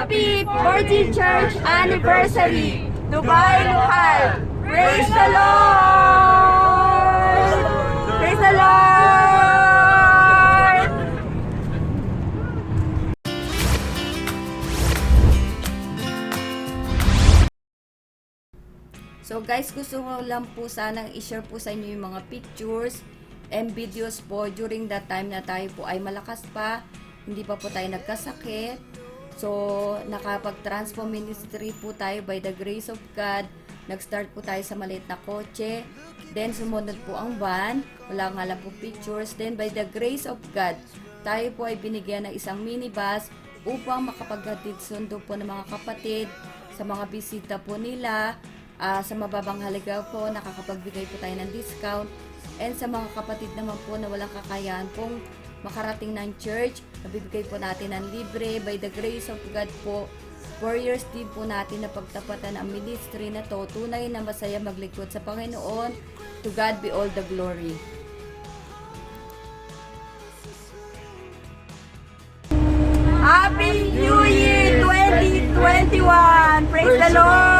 Happy 40th Church Anniversary! Dubai Lokal! Praise the Lord! Praise the Lord! So guys, gusto ko lang po sanang i-share po sa inyo yung mga pictures and videos po during that time na tayo po ay malakas pa, hindi pa po tayo nagkasakit. So, nakapag-transform ministry po tayo by the grace of God. Nag-start po tayo sa maliit na kotse. Then, sumunod po ang van. Wala nga lang po pictures. Then, by the grace of God, tayo po ay binigyan ng isang minibus upang makapaghatid sundo po ng mga kapatid sa mga bisita po nila. Sa mababang halaga po, nakakapagbigay po tayo ng discount. And sa mga kapatid naman po na walang kakayahan pong makarating ng church, nabibigay po natin ng libre. By the grace of God po, 4 years din po natin na pagtapatan ang ministry na to. Tunay na masaya maglingkod sa Panginoon. To God be all the glory. Happy New Year 2021! Praise the Lord!